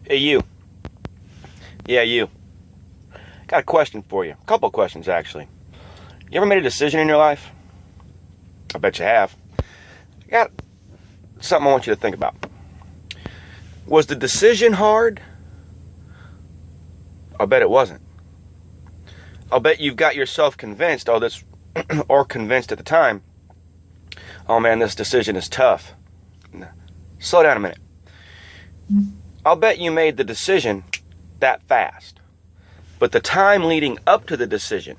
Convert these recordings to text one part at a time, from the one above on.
Hey, you. Yeah, you. Got a question for you. A couple of questions, actually. You ever made a decision in your life? I bet you have. I got something I want you to think about. Was the decision hard? I'll bet it wasn't. I'll bet you've got yourself convinced, or convinced at the time, oh man, this decision is tough. Slow down a minute. I'll bet you made the decision that fast. But the time leading up to the decision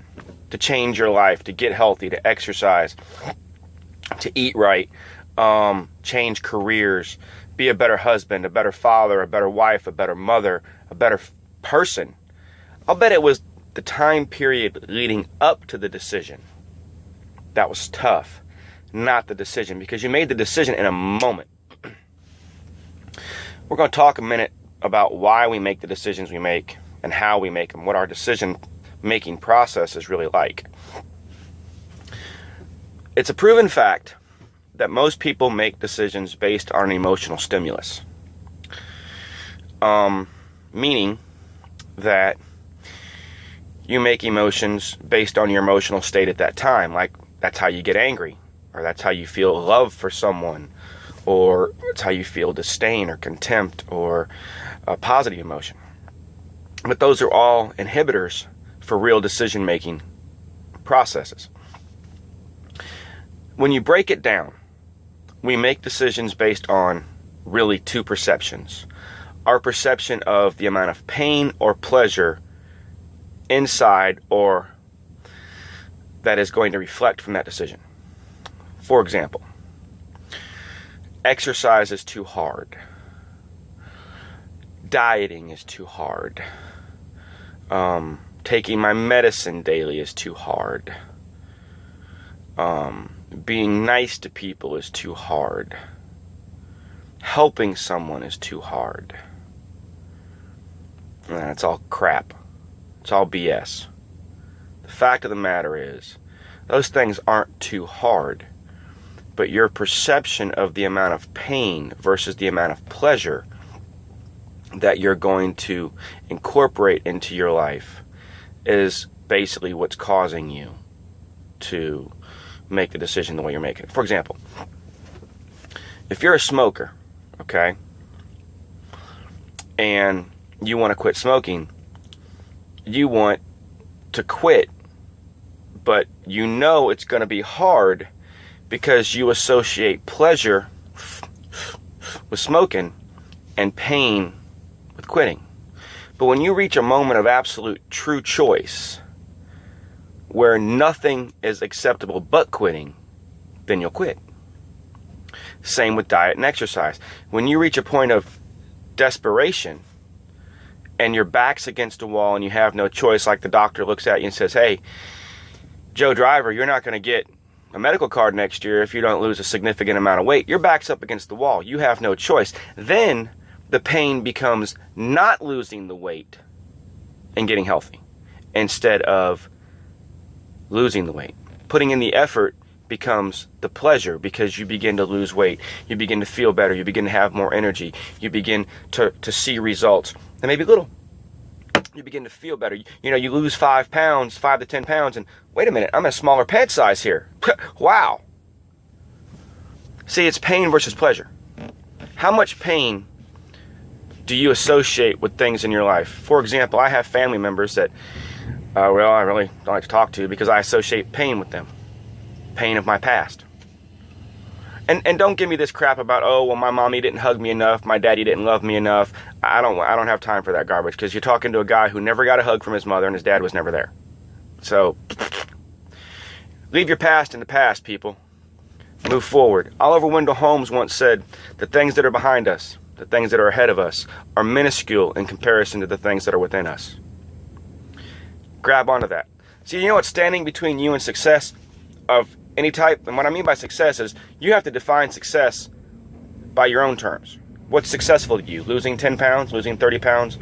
to change your life, to get healthy, to exercise, to eat right, change careers, be a better husband, a better father, a better wife, a better mother, a better person. I'll bet it was the time period leading up to the decision that was tough, not the decision, because you made the decision in a moment. We're going to talk a minute about why we make the decisions we make and how we make them, what our decision-making process is really like. It's a proven fact that most people make decisions based on an emotional stimulus. Meaning that you make emotions based on your emotional state at that time. Like, that's how you get angry, or that's how you feel love for someone, or it's how you feel disdain or contempt or a positive emotion. But those are all inhibitors for real decision-making processes. When you break it down, we make decisions based on really two perceptions. Our perception of the amount of pain or pleasure inside or that is going to reflect from that decision. For example, exercise is too hard. Dieting is too hard. Taking my medicine daily is too hard. Being nice to people is too hard. Helping someone is too hard. It's all crap. It's all BS. The fact of the matter is, those things aren't too hard, but your perception of the amount of pain versus the amount of pleasure that you're going to incorporate into your life is basically what's causing you to make the decision the way you're making it. For example, if you're a smoker, okay, and you want to quit smoking, you want to quit, but you know it's going to be hard because you associate pleasure with smoking and pain with quitting. But when you reach a moment of absolute true choice where nothing is acceptable but quitting, then you'll quit. Same with diet and exercise. When you reach a point of desperation and your back's against a wall and you have no choice, like the doctor looks at you and says, hey, Joe Driver, you're not going to get a medical card next year if you don't lose a significant amount of weight. Your back's up against the wall. You have no choice. Then the pain becomes not losing the weight and getting healthy instead of losing the weight. Putting in the effort becomes the pleasure because you begin to lose weight. You begin to feel better. You begin to have more energy. You begin to see results. And maybe little. You begin to feel better. You lose 5 to 10 pounds, and wait a minute, I'm a smaller pant size here. Wow. See, it's pain versus pleasure. How much pain do you associate with things in your life? For example, I have family members that, I really don't like to talk to because I associate pain with them. Pain of my past. And don't give me this crap about, my mommy didn't hug me enough, my daddy didn't love me enough. I don't have time for that garbage, because you're talking to a guy who never got a hug from his mother and his dad was never there. So, leave your past in the past, people. Move forward. Oliver Wendell Holmes once said, the things that are behind us, the things that are ahead of us, are minuscule in comparison to the things that are within us. Grab onto that. See, you know what's standing between you and success of any type? And what I mean by success is you have to define success by your own terms. What's successful to you? Losing 10 pounds, losing 30 pounds,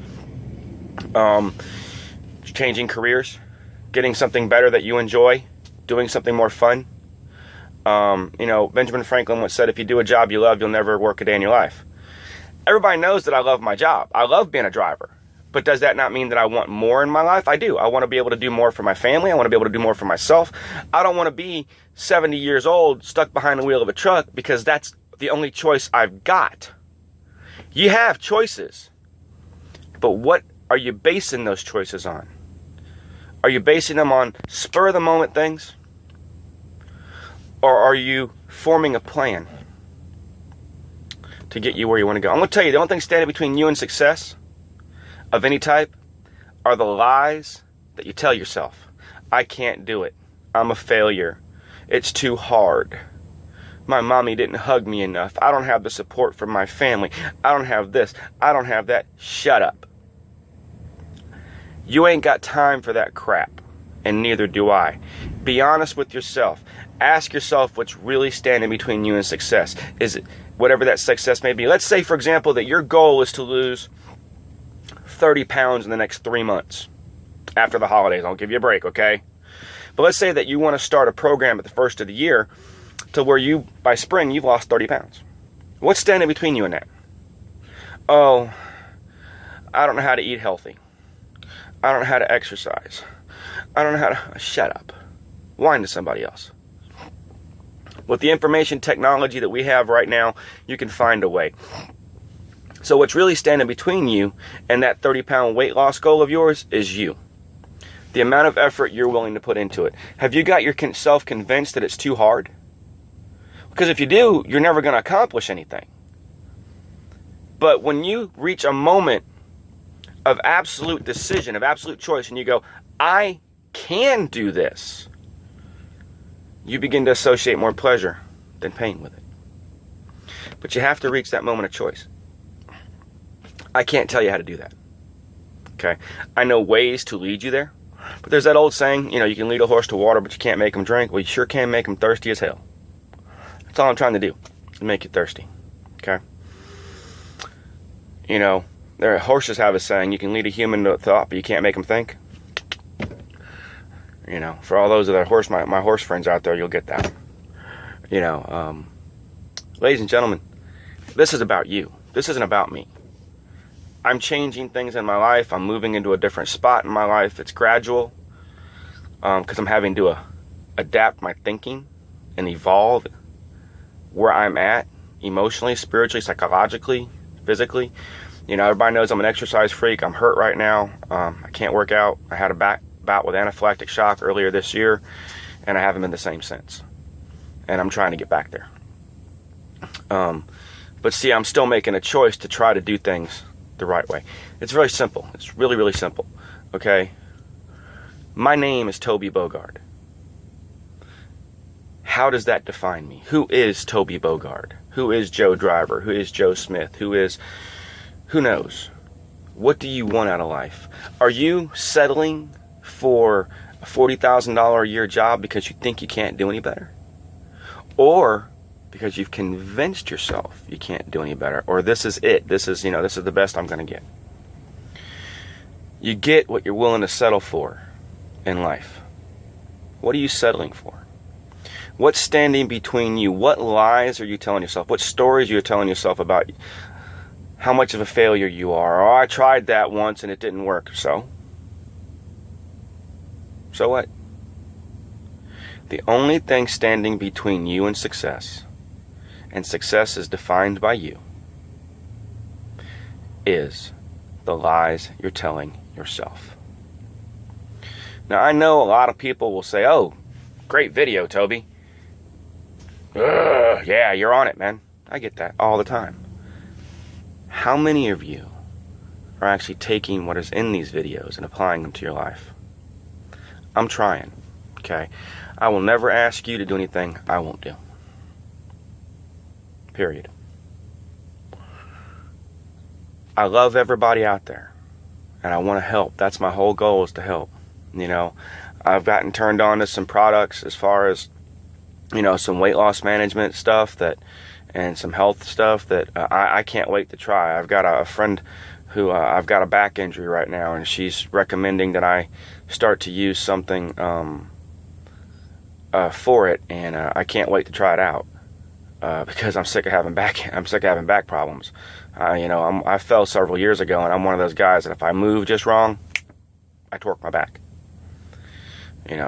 changing careers, getting something better that you enjoy, doing something more fun. Benjamin Franklin once said, if you do a job you love, you'll never work a day in your life. Everybody knows that I love my job. I love being a driver. But does that not mean that I want more in my life? I do. I want to be able to do more for my family. I want to be able to do more for myself. I don't want to be 70 years old stuck behind the wheel of a truck because that's the only choice I've got. You have choices. But what are you basing those choices on? Are you basing them on spur of the moment things? Or are you forming a plan to get you where you want to go? I'm going to tell you, the only thing standing between you and success of any type are the lies that you tell yourself. I can't do it. I'm a failure. It's too hard. My mommy didn't hug me enough. I don't have the support from my family. I don't have this. I don't have that. Shut up. You ain't got time for that crap, and neither do I. Be honest with yourself. Ask yourself what's really standing between you and success. Is it whatever that success may be? Let's say, for example, that your goal is to lose 30 pounds in the next 3 months after the holidays. I'll give you a break, okay? But let's say that you want to start a program at the first of the year to where you, by spring, you've lost 30 pounds. What's standing between you and that? Oh, I don't know how to eat healthy. I don't know how to exercise. I don't know how to... Shut up. Whine to somebody else. With the information technology that we have right now, you can find a way. So what's really standing between you and that 30-pound weight loss goal of yours is you. The amount of effort you're willing to put into it. Have you got yourself convinced that it's too hard? Because if you do, you're never going to accomplish anything. But when you reach a moment of absolute decision, of absolute choice, and you go, I can do this, you begin to associate more pleasure than pain with it. But you have to reach that moment of choice. I can't tell you how to do that. Okay? I know ways to lead you there. But there's that old saying, you can lead a horse to water, but you can't make him drink. Well, you sure can make him thirsty as hell. That's all I'm trying to do, make you thirsty. Okay? Horses have a saying, you can lead a human to thought, but you can't make him think. For all those of my horse friends out there, you'll get that. Ladies and gentlemen, this is about you. This isn't about me. I'm changing things in my life. I'm moving into a different spot in my life. It's gradual because I'm having to adapt my thinking and evolve where I'm at emotionally, spiritually, psychologically, physically. Everybody knows I'm an exercise freak. I'm hurt right now. I can't work out. I had a bout with anaphylactic shock earlier this year, and I haven't been the same since. And I'm trying to get back there. But see, I'm still making a choice to try to do things the right way. It's very simple. It's really, really simple. Okay? My name is Toby Bogard. How does that define me? Who is Toby Bogard? Who is Joe Driver? Who is Joe Smith? Who knows? What do you want out of life? Are you settling for a $40,000 a year job because you think you can't do any better? Or because you've convinced yourself you can't do any better? Or this is it. This is the best I'm going to get. You get what you're willing to settle for in life. What are you settling for? What's standing between you? What lies are you telling yourself? What stories are you telling yourself about how much of a failure you are? Oh, I tried that once and it didn't work. So what? The only thing standing between you and success is defined by you, is the lies you're telling yourself. Now, I know a lot of people will say, oh, great video, Toby. Yeah, you're on it, man. I get that all the time. How many of you are actually taking what is in these videos and applying them to your life? I'm trying, okay? I will never ask you to do anything I won't do. Period. I love everybody out there, and I want to help. That's my whole goal, is to help. I've gotten turned on to some products as far as, some weight loss management stuff and some health stuff that I can't wait to try. I've got a friend who I've got a back injury right now, and she's recommending that I start to use something for it, and I can't wait to try it out because I'm sick of having back problems. I fell several years ago, and I'm one of those guys that if I move just wrong, I torque my back.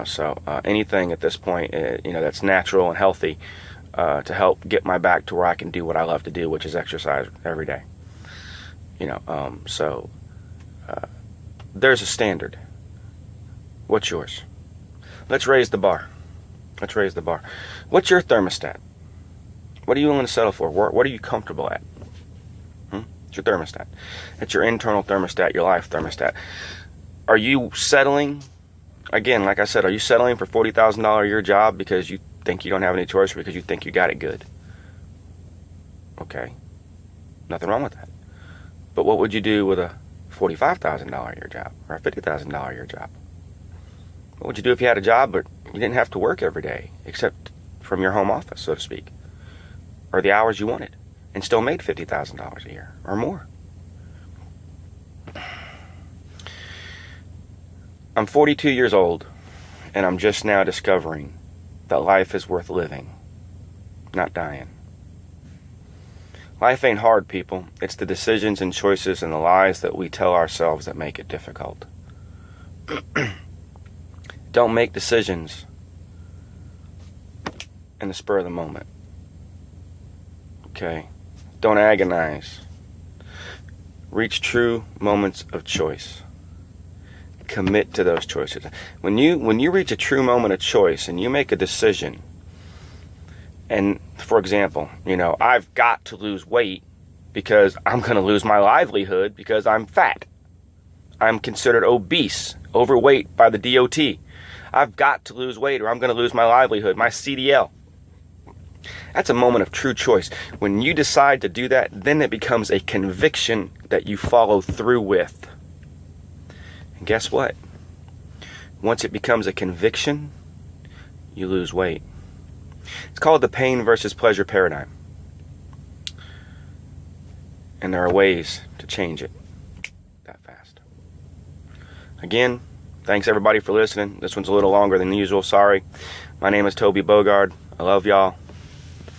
So anything at this point, that's natural and healthy to help get my back to where I can do what I love to do, which is exercise every day. So there's a standard. What's yours? Let's raise the bar. Let's raise the bar. What's your thermostat? What are you willing to settle for? What are you comfortable at? It's your thermostat. It's your internal thermostat, your life thermostat. Are you settling? Again, like I said, are you settling for $40,000 a year job because you think you don't have any choice or because you think you got it good? Okay. Nothing wrong with that. But what would you do with a $45,000 a year job or a $50,000 a year job? What would you do if you had a job but you didn't have to work every day except from your home office, so to speak, or the hours you wanted, and still made $50,000 a year or more? I'm 42 years old, and I'm just now discovering that life is worth living, not dying. Life ain't hard, people. It's the decisions and choices and the lies that we tell ourselves that make it difficult. Don't make decisions in the spur of the moment. Okay? Don't agonize. Reach true moments of choice. Commit to those choices. When you reach a true moment of choice and you make a decision, and for example, I've got to lose weight because I'm going to lose my livelihood because I'm fat. I'm considered obese, overweight by the DOT. I've got to lose weight or I'm going to lose my livelihood, my CDL. That's a moment of true choice. When you decide to do that, then it becomes a conviction that you follow through with. And guess what? Once it becomes a conviction, you lose weight. It's called the pain versus pleasure paradigm. And there are ways to change it that fast. Again, thanks everybody for listening. This one's a little longer than usual, sorry. My name is Toby Bogard. I love y'all.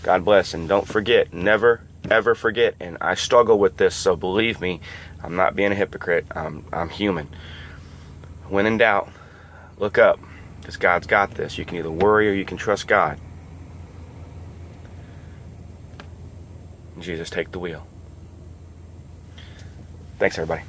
God bless. And don't forget, never, ever forget. And I struggle with this, so believe me, I'm not being a hypocrite. I'm human. When in doubt, look up, because God's got this. You can either worry or you can trust God. Jesus, take the wheel. Thanks, everybody.